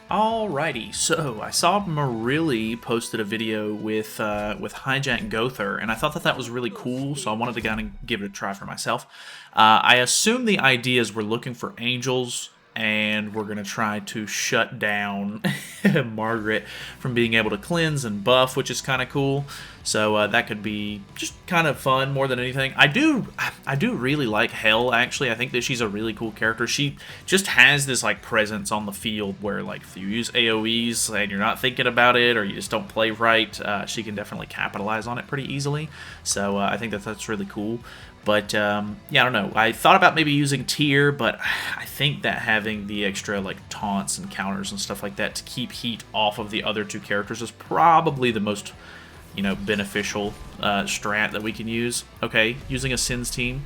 Alrighty, so I saw Marilli posted a video with Hijack Gowther, and I thought that was really cool, so I wanted to kind of give it a try for myself. I assume the idea is we're looking for angels, and we're going to try to shut down Margaret from being able to cleanse and buff, which is kind of cool. So that could be just kind of fun more than anything. I do really like Hell, actually. I think that she's a really cool character. She just has this like presence on the field where like if you use AoEs and you're not thinking about it or you just don't play right, she can definitely capitalize on it pretty easily. So I think that that's really cool. But, yeah, I don't know. I thought about maybe using Tier, but I think that having the extra, like, taunts and counters and stuff like that to keep heat off of the other two characters is probably the most, you know, beneficial strat that we can use. Okay, using a Sins team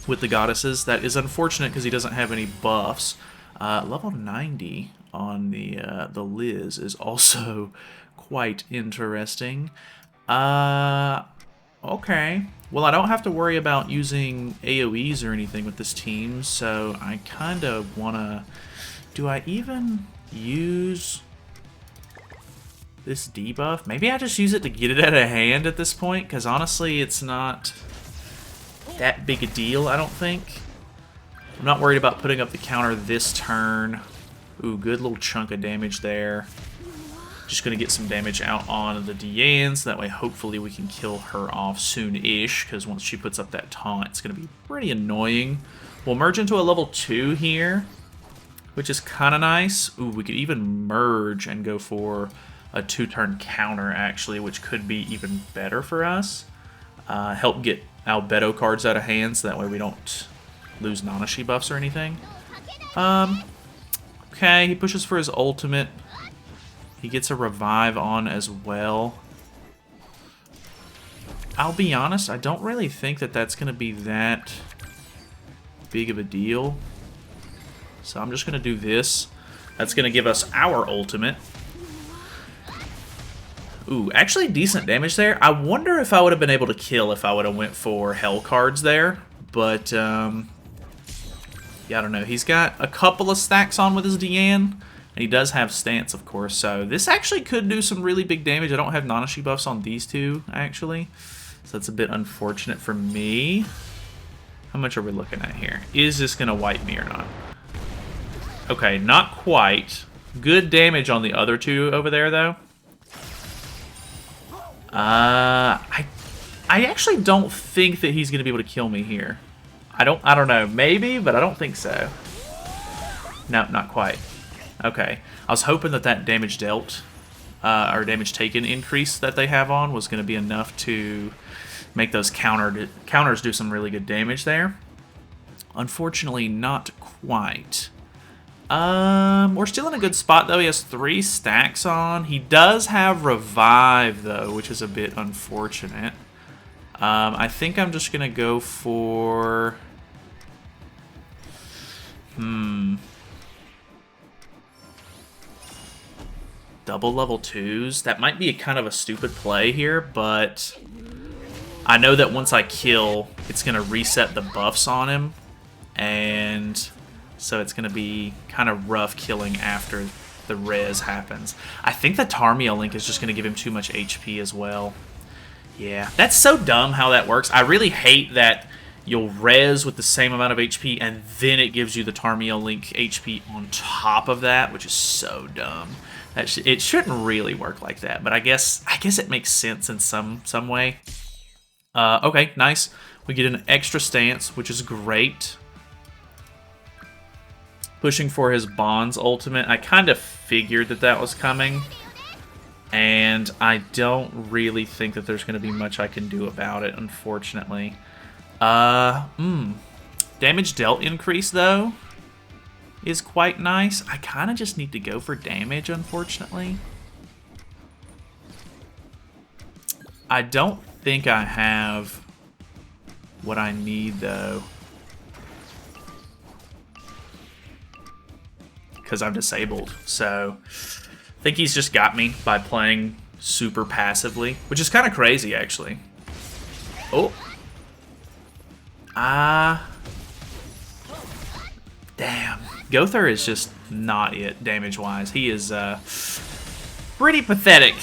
with the goddesses. That is unfortunate because he doesn't have any buffs. Level 90 on the Liz is also quite interesting. Okay. Well, I don't have to worry about using AoEs or anything with this team, so I kind of want to... Do I even use this debuff? Maybe I just use it to get it out of hand at this point, because honestly, it's not that big a deal, I don't think. I'm not worried about putting up the counter this turn. Ooh, good little chunk of damage there. Just going to get some damage out on the Diane, so that way hopefully we can kill her off soon-ish, because once she puts up that taunt, it's going to be pretty annoying. We'll merge into a level 2 here, which is kind of nice. Ooh, we could even merge and go for a 2-turn counter, actually, which could be even better for us. Help get Albedo cards out of hand, so that way we don't lose Nanashi buffs or anything. Okay, he pushes for his ultimate. He gets a revive on as well. I'll be honest, I don't really think that that's going to be that big of a deal. So I'm just going to do this. That's going to give us our ultimate. Ooh, actually decent damage there. I wonder if I would have been able to kill if I would have went for Hell cards there. But, yeah, I don't know. He's got a couple of stacks on with his Diane. And he does have stance, of course, so this actually could do some really big damage. I don't have Nanashi buffs on these two, actually. So that's a bit unfortunate for me. How much are we looking at here? Is this going to wipe me or not? Okay, not quite. Good damage on the other two over there, though. I actually don't think that he's going to be able to kill me here. I don't know. Maybe, but I don't think so. No, not quite. Okay, I was hoping that that damage dealt, or damage taken increase that they have on was going to be enough to make those counters do some really good damage there. Unfortunately, not quite. We're still in a good spot, though. He has 3 stacks on. He does have Revive, though, which is a bit unfortunate. I think I'm just going to go for... Double level 2s. That might be kind of a stupid play here, but I know that once I kill, it's going to reset the buffs on him, and so it's going to be kind of rough killing after the res happens. I think the Tarmia link is just going to give him too much HP as well. Yeah, that's so dumb how that works. I really hate that you'll res with the same amount of HP, and then it gives you the Tarmia link HP on top of that, which is so dumb. It shouldn't really work like that, but I guess it makes sense in some way. Okay, nice. We get an extra stance, which is great. Pushing for his Bonds ultimate. I kind of figured that that was coming, and I don't really think that there's going to be much I can do about it, unfortunately. Damage dealt increase, though, is quite nice. I kind of just need to go for damage, unfortunately. I don't think I have what I need, though, because I'm disabled. So I think he's just got me by playing super passively, which is kind of crazy, actually. Oh. Damn. Gowther is just not it damage-wise. He is pretty pathetic,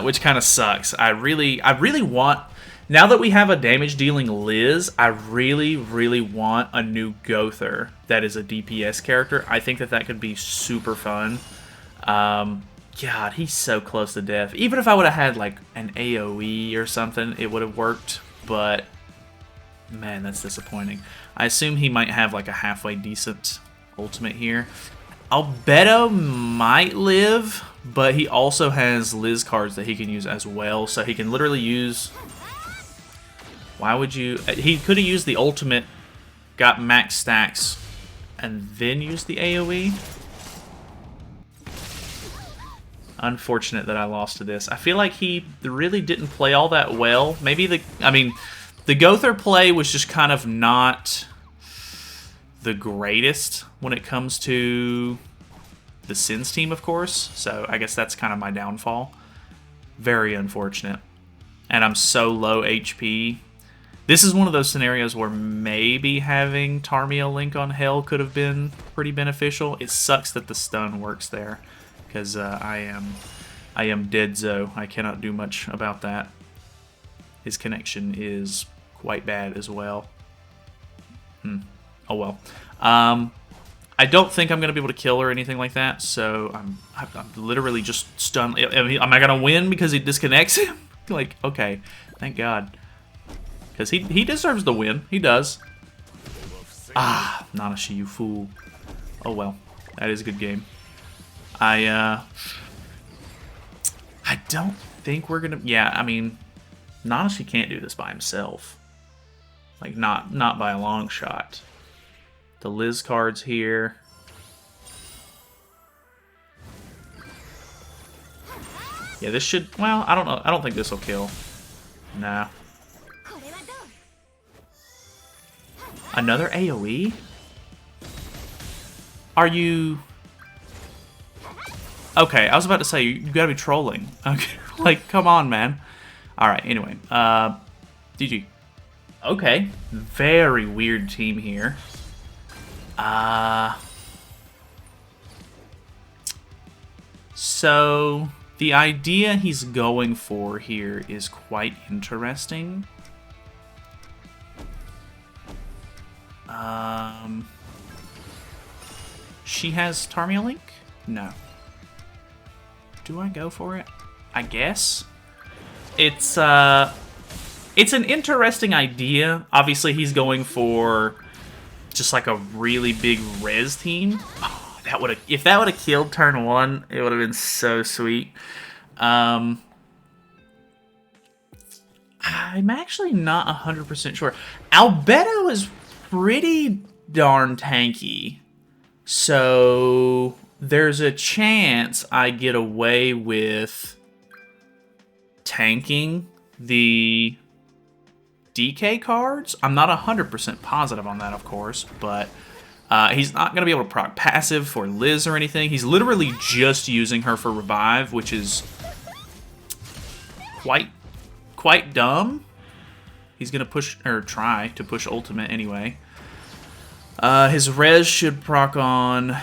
which kind of sucks. I really want, now that we have a damage-dealing Liz, I really want a new Gowther that is a DPS character. I think that could be super fun. God, he's so close to death. Even if I would have had like an AoE or something, it would have worked, but man, that's disappointing. I assume he might have like a halfway decent ultimate here. Albedo might live, but he also has Liz cards that he can use as well, so he can literally use... Why would you... He could have used the ultimate, got max stacks, and then used the AoE. Unfortunate that I lost to this. I feel like he really didn't play all that well. Maybe the... I mean, the Gowther play was just kind of not the greatest when it comes to the Sins team, of course. So I guess that's kind of my downfall. Very unfortunate. And I'm so low HP. This is one of those scenarios where maybe having Tarmia Link on Hell could have been pretty beneficial. It sucks that the stun works there, because I am dead-zo. I cannot do much about that. His connection is quite bad as well. Oh well. I don't think I'm going to be able to kill or anything like that, so I'm literally just stunned. Am I going to win because he disconnects him? Like, okay, thank God. Because he deserves the win. He does. Ah, Nanashi, you fool. Oh well. That is a good game. I don't think we're gonna... Yeah, I mean, Nanashi can't do this by himself. Like, not by a long shot. The Liz cards here. Yeah, this should... Well, I don't know. I don't think this will kill. Nah. Another AoE? Are you... Okay, I was about to say, you gotta be trolling. Okay, like, come on, man. Alright, anyway. GG. Okay. Very weird team here. So, the idea he's going for here is quite interesting. She has Tarmia Link? No. Do I go for it? I guess. It's an interesting idea. Obviously, he's going for just like a really big res team. Oh, if that would have killed turn 1, it would have been so sweet. I'm actually not 100% sure. Albedo is pretty darn tanky. So there's a chance I get away with tanking the DK cards. I'm not 100% positive on that, of course, but he's not going to be able to proc passive for Liz or anything. He's literally just using her for revive, which is quite dumb. He's going to push, or try to push ultimate anyway. His res should proc on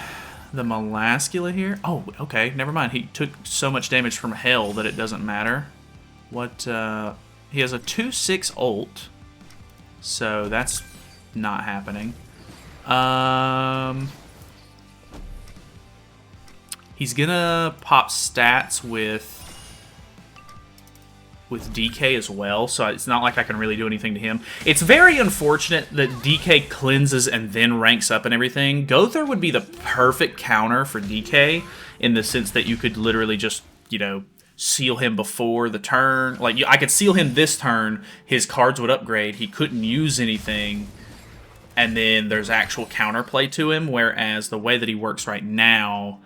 the Molascula here. Oh, okay, never mind. He took so much damage from Hell that it doesn't matter. What, he has a 2/6 ult, so that's not happening. He's gonna pop stats with DK as well, so it's not like I can really do anything to him. It's very unfortunate that DK cleanses and then ranks up and everything. Gowther would be the perfect counter for DK in the sense that you could literally just, you know, seal him before the turn. Like, I could seal him this turn, his cards would upgrade, he couldn't use anything, and then there's actual counterplay to him, whereas the way that he works right now,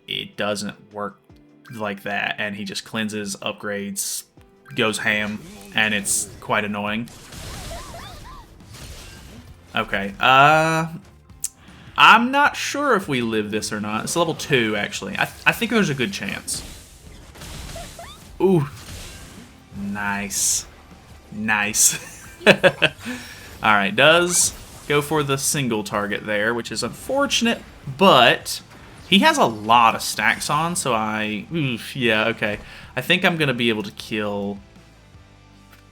it doesn't work like that, and he just cleanses, upgrades, goes ham, and it's quite annoying. Okay, I'm not sure if we live this or not. It's level 2, actually. I think there's a good chance. Ooh. Nice. Nice. Alright, does go for the single target there, which is unfortunate, but He has a lot of stacks on, so yeah, okay. I think I'm going to be able to kill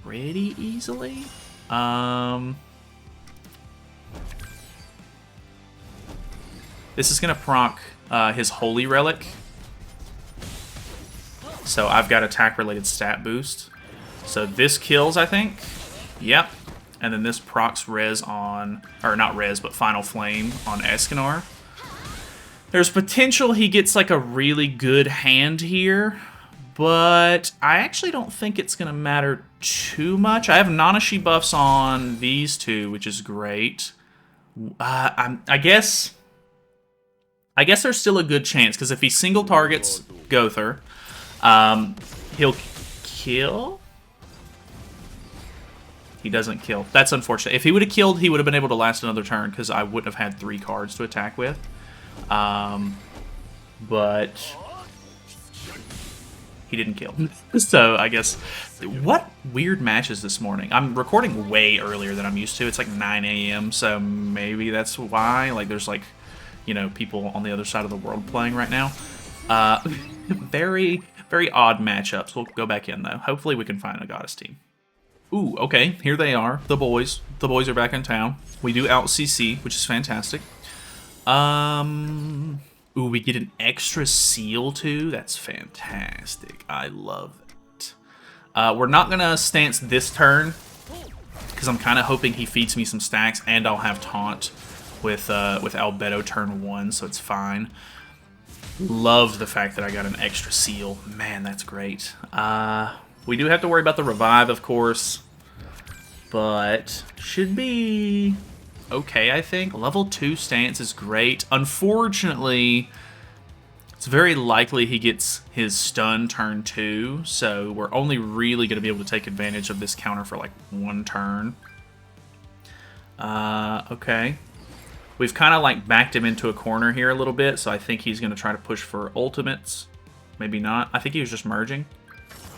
pretty easily. This is going to proc his Holy Relic. So I've got attack-related stat boost. So this kills, I think. Yep. And then this procs res on... Or not res, but Final Flame on Escanor. There's potential he gets like a really good hand here. But I actually don't think it's going to matter too much. I have Nanashi buffs on these two, which is great. I guess there's still a good chance, because if he single targets Gowther, he'll kill? He doesn't kill. That's unfortunate. If he would have killed, he would have been able to last another turn, because I wouldn't have had 3 cards to attack with. But he didn't kill. So I guess... What weird matches this morning. I'm recording way earlier than I'm used to. It's like 9 a.m., so maybe that's why. Like, there's like, you know, people on the other side of the world playing right now. Very, very odd matchups. We'll go back in, though. Hopefully we can find a Goddess team. Ooh, okay, here they are, the boys. The boys are back in town. We do out CC, which is fantastic. Ooh, we get an extra seal, too. That's fantastic. I love it. We're not going to stance this turn, because I'm kind of hoping he feeds me some stacks, and I'll have taunt with Albedo turn 1, so it's fine. Love the fact that I got an extra seal. Man, that's great. We do have to worry about the revive, of course, but should be okay, I think. Level 2 stance is great. Unfortunately, it's very likely he gets his stun turn 2, so we're only really going to be able to take advantage of this counter for like 1 turn. Okay. We've kind of like backed him into a corner here a little bit, so I think he's going to try to push for ultimates. Maybe not. I think he was just merging.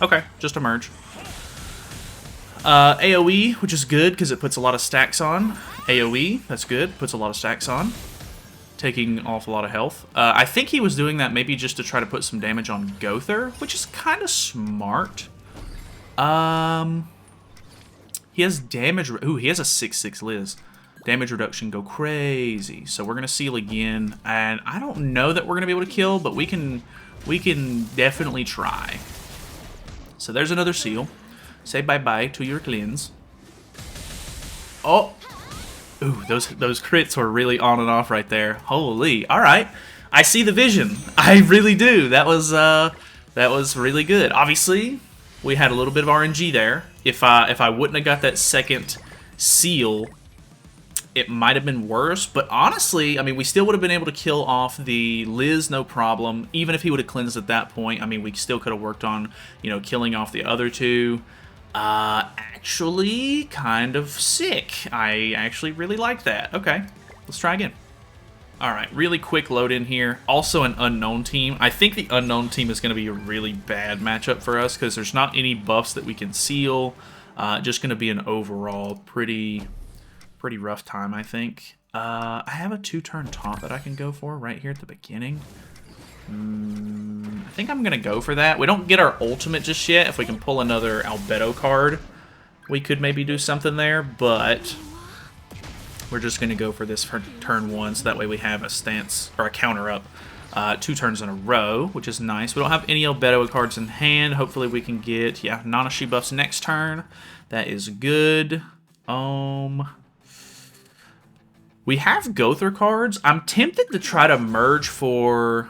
Okay, just a merge. AoE, which is good because it puts a lot of stacks on. AoE, that's good. Puts a lot of stacks on. Taking off a lot of health. I think he was doing that maybe just to try to put some damage on Gowther, which is kind of smart. He has damage... Ooh, he has a 6/6 Liz. Damage reduction go crazy. So we're going to seal again. And I don't know that we're going to be able to kill, but we can definitely try. So there's another seal. Say bye-bye to your cleanse. Oh! Ooh, those crits were really on and off right there. Holy. Alright. I see the vision. I really do. That was really good. Obviously, we had a little bit of RNG there. If I wouldn't have got that second seal, it might have been worse, but honestly, I mean, we still would have been able to kill off the Liz, no problem. Even if he would have cleansed at that point, I mean, we still could have worked on, you know, killing off the other two. Actually, kind of sick. I actually really like that. Okay, let's try again. All right, really quick load in here. Also an unknown team. I think the unknown team is going to be a really bad matchup for us because there's not any buffs that we can seal. Just going to be an overall pretty rough time, I think. I have a 2-turn taunt that I can go for right here at the beginning. I think I'm going to go for that. We don't get our ultimate just yet. If we can pull another Albedo card, we could maybe do something there, but we're just going to go for this for turn 1, so that way we have a stance, or a counter up 2 turns in a row, which is nice. We don't have any Albedo cards in hand. Hopefully we can get, yeah, Nanashi buffs next turn. That is good. We have Gowther cards. I'm tempted to try to merge for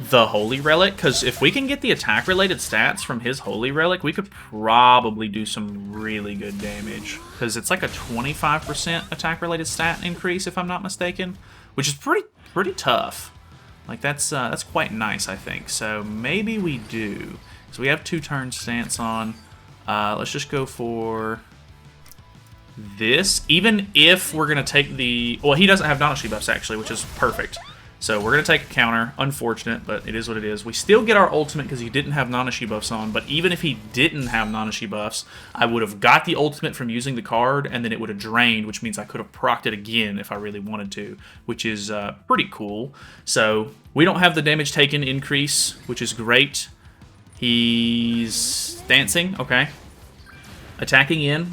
the Holy Relic, because if we can get the attack-related stats from his Holy Relic, we could probably do some really good damage, because it's like a 25% attack-related stat increase, if I'm not mistaken, which is pretty tough. Like, that's quite nice, I think. So maybe we do. So we have 2-turn stance on. Let's just go for this. Even if we're going to take the... Well, he doesn't have Nanashi buffs, actually, which is perfect. So we're going to take a counter. Unfortunate, but it is what it is. We still get our ultimate because he didn't have Nanashi buffs on, but even if he didn't have Nanashi buffs, I would have got the ultimate from using the card, and then it would have drained, which means I could have procced it again if I really wanted to, which is pretty cool. So we don't have the damage taken increase, which is great. He's dancing, okay. Attacking in.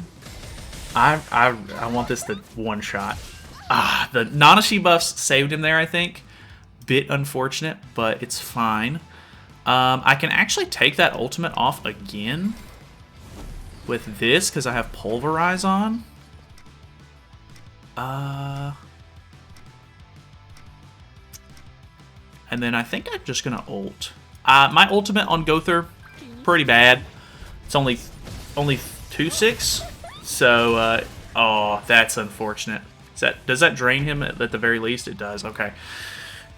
I want this to one-shot. The Nanashi buffs saved him there, I think. Bit unfortunate, but it's fine. I can actually take that ultimate off again with this because I have Pulverize on. And then I think I'm just going to ult. My ultimate on Gowther, pretty bad. It's only 2-6. So, oh, that's unfortunate. Does that drain him at the very least? It does. Okay.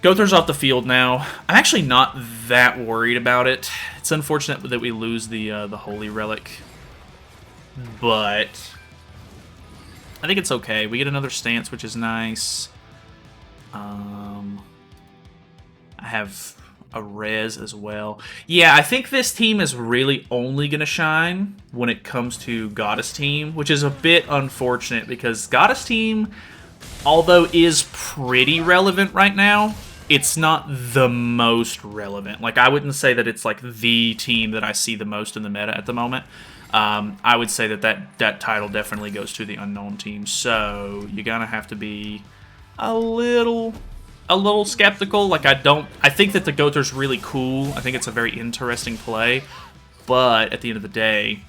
Gowther's off the field now. I'm actually not that worried about it. It's unfortunate that we lose the Holy Relic, but I think it's okay. We get another stance, which is nice. I have a res as well. Yeah, I think this team is really only going to shine when it comes to Goddess team, which is a bit unfortunate because Goddess team, although is pretty relevant right now, it's not the most relevant. Like, I wouldn't say that it's like the team that I see the most in the meta at the moment. I would say that title definitely goes to the unknown team. So you're gonna have to be a little skeptical. Like, I think that the Gowther's really cool. I think it's a very interesting play, but at the end of the day,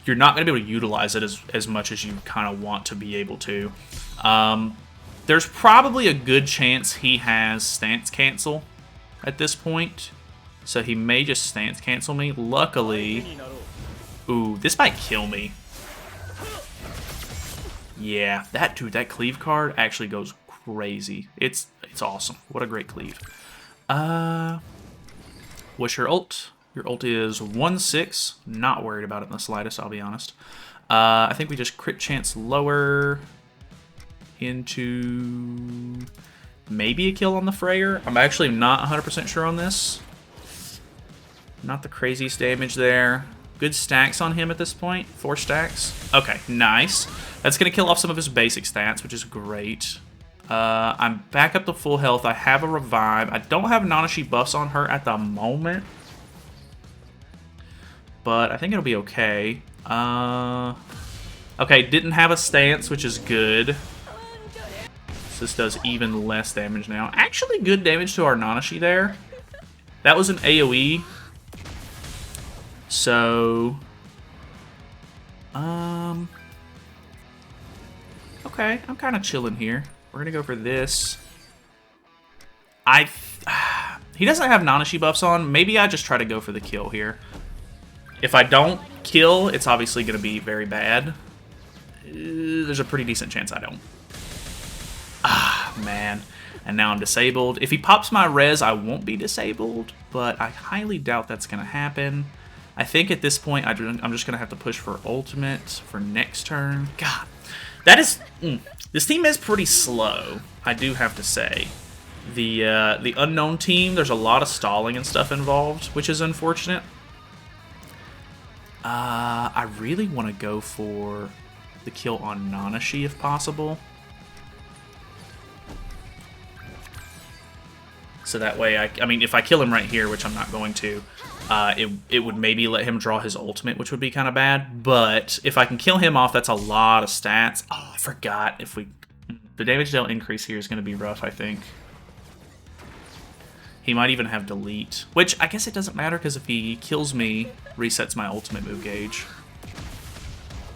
you're not gonna be able to utilize it as much as you kind of want to be able to. There's probably a good chance he has stance cancel at this point, so he may just stance cancel me. Luckily, ooh, this might kill me. Yeah, that cleave card actually goes crazy. It's awesome. What a great cleave. What's your ult? Your ult is 1-6. Not worried about it in the slightest, I'll be honest. I think we just crit chance lower into maybe a kill on the Freyr. I'm actually not 100% sure on this. Not the craziest damage there. Good stacks on him at this point. 4 stacks. Okay, nice. That's going to kill off some of his basic stats, which is great. I'm back up to full health. I have a revive. I don't have Nanashi buffs on her at the moment, but I think it'll be okay. Okay, didn't have a stance, which is good. So this does even less damage now. Actually, good damage to our Nanashi there. That was an AoE. So, okay, I'm kind of chilling here. We're gonna go for this. He doesn't have Nanashi buffs on. Maybe I just try to go for the kill here. If I don't kill, it's obviously gonna be very bad. There's a pretty decent chance I don't. Man. And now I'm disabled. If he pops my res, I won't be disabled, but I highly doubt that's going to happen. I think at this point, I'm just going to have to push for ultimate for next turn. God, that is... This team is pretty slow, I do have to say. The unknown team, there's a lot of stalling and stuff involved, which is unfortunate. I really want to go for the kill on Nanashi if possible. So that way, I mean, if I kill him right here, which I'm not going to, it would maybe let him draw his ultimate, which would be kind of bad. But if I can kill him off, that's a lot of stats. Oh, I forgot. The damage dealt increase here is going to be rough, I think. He might even have delete, which I guess it doesn't matter because if he kills me, resets my ultimate move gauge.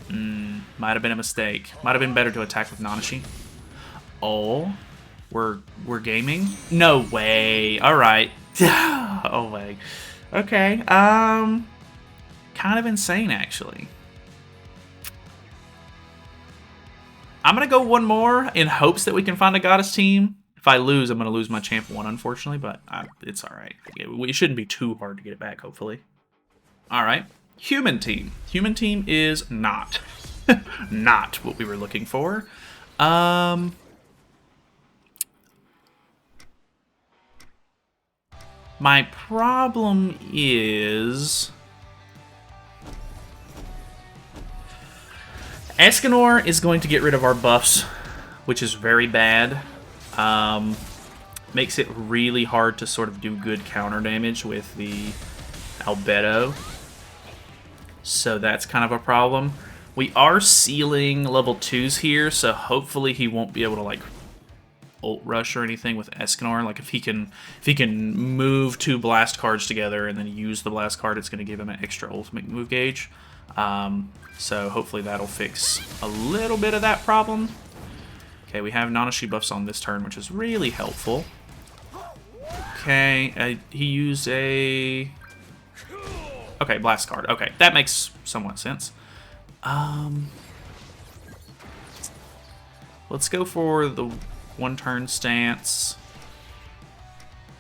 Might have been a mistake. Might have been better to attack with Nanashi. Oh. We're gaming? No way. All right. Oh way. Okay. Kind of insane actually. I'm gonna go one more in hopes that we can find a Goddess team. If I lose, I'm gonna lose my champ 1, unfortunately, but it's all right. It shouldn't be too hard to get it back, hopefully. All right. Human team. Human team is not not what we were looking for. My problem is... Escanor is going to get rid of our buffs, which is very bad. Makes it really hard to sort of do good counter damage with the Albedo. So that's kind of a problem. We are sealing level 2s here, so hopefully he won't be able to like ult rush or anything with Escanor. Like if he can move 2 blast cards together and then use the blast card, it's going to give him an extra ultimate move gauge. So hopefully that'll fix a little bit of that problem. Okay, we have Nanashi buffs on this turn, which is really helpful. Okay, he used a... Okay, blast card. Okay, that makes somewhat sense. Let's go for the 1-turn stance.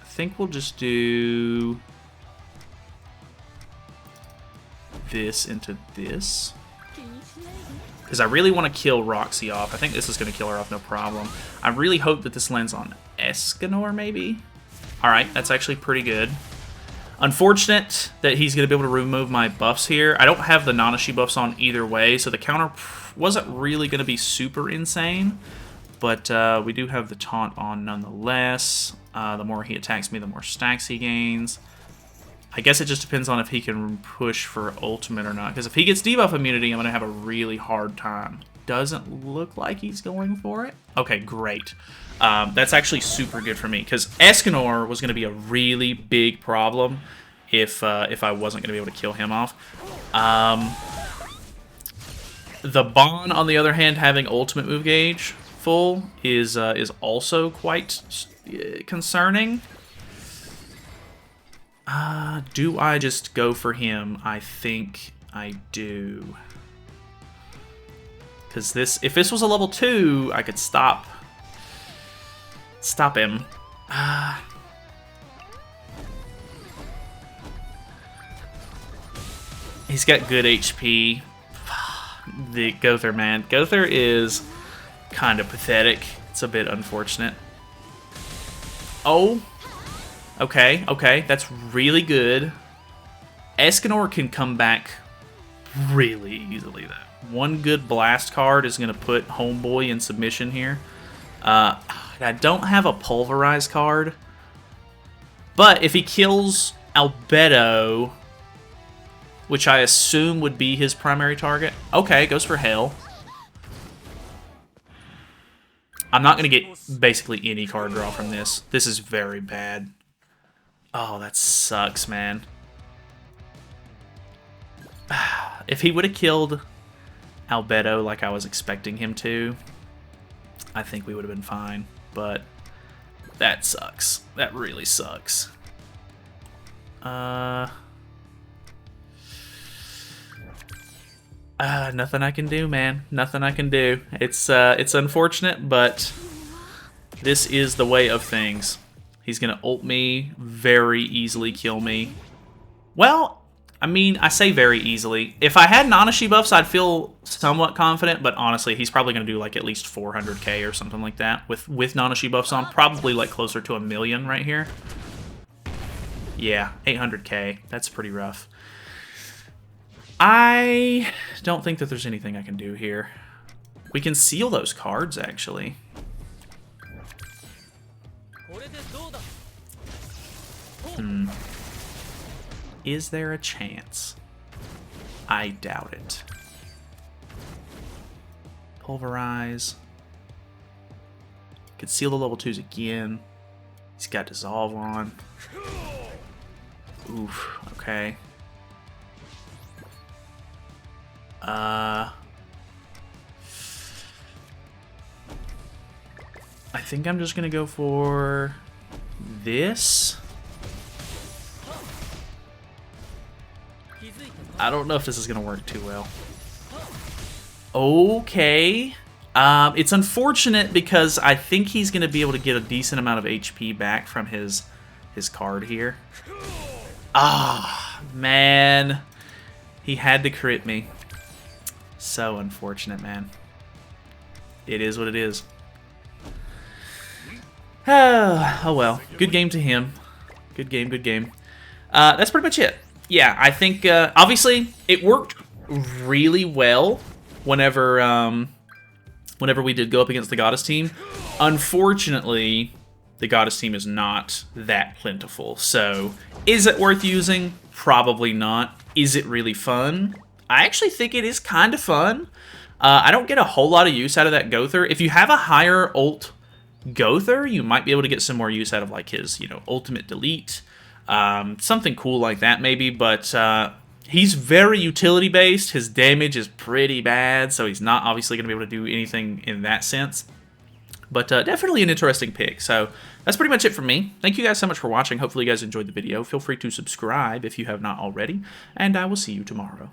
I think we'll just do this into this. Because I really want to kill Roxy off. I think this is going to kill her off no problem. I really hope that this lands on Escanor, maybe? Alright, that's actually pretty good. Unfortunate that he's going to be able to remove my buffs here. I don't have the Nanashi buffs on either way, so the counter wasn't really going to be super insane. But we do have the taunt on nonetheless. The more he attacks me, the more stacks he gains. I guess it just depends on if he can push for ultimate or not. Because if he gets debuff immunity, I'm going to have a really hard time. Doesn't look like he's going for it. Okay, great. That's actually super good for me. Because Escanor was going to be a really big problem if I wasn't going to be able to kill him off. The Bon, on the other hand, having ultimate move gauge full is also quite concerning. Do I just go for him? I think I do. Because if this was a level 2, I could stop him. He's got good HP. The Gowther, man. Gowther is kind of pathetic. It's a bit unfortunate. Oh. Okay, okay, that's really good. Escanor can come back really easily, though. One good blast card is going to put Homeboy in submission here. I don't have a Pulverize card. But if he kills Albedo, which I assume would be his primary target. Okay, goes for Hell. I'm not going to get basically any card draw from this. This is very bad. Oh, that sucks, man. If he would have killed Albedo like I was expecting him to, I think we would have been fine. But that sucks. That really sucks. Nothing I can do, man. Nothing I can do. It's unfortunate, but this is the way of things. He's going to ult me, very easily kill me. Well, I mean, I say very easily. If I had Nanashi buffs, I'd feel somewhat confident, but honestly, he's probably going to do like at least 400k or something like that with Nanashi buffs on. Probably like closer to 1 million right here. Yeah, 800k. That's pretty rough. I don't think that there's anything I can do here. We can seal those cards, actually. Is there a chance? I doubt it. Pulverize. Could seal the level 2s again. He's got Dissolve on. Oof, okay. I think I'm just gonna go for this. I don't know if this is gonna work too well. Okay. It's unfortunate because I think he's gonna be able to get a decent amount of HP back from his card here. Ah, man. He had to crit me. So unfortunate, man. It is what it is. Oh well. Good game to him. Good game, good game. That's pretty much it. Yeah, I think, obviously, it worked really well whenever, whenever we did go up against the Goddess team. Unfortunately, the Goddess team is not that plentiful. So, is it worth using? Probably not. Is it really fun? I actually think it is kind of fun. I don't get a whole lot of use out of that Gowther. If you have a higher ult Gowther, you might be able to get some more use out of like his, you know, ultimate delete. Something cool like that maybe, but he's very utility based. His damage is pretty bad, so he's not obviously going to be able to do anything in that sense. But definitely an interesting pick. So that's pretty much it from me. Thank you guys so much for watching. Hopefully you guys enjoyed the video. Feel free to subscribe if you have not already, and I will see you tomorrow.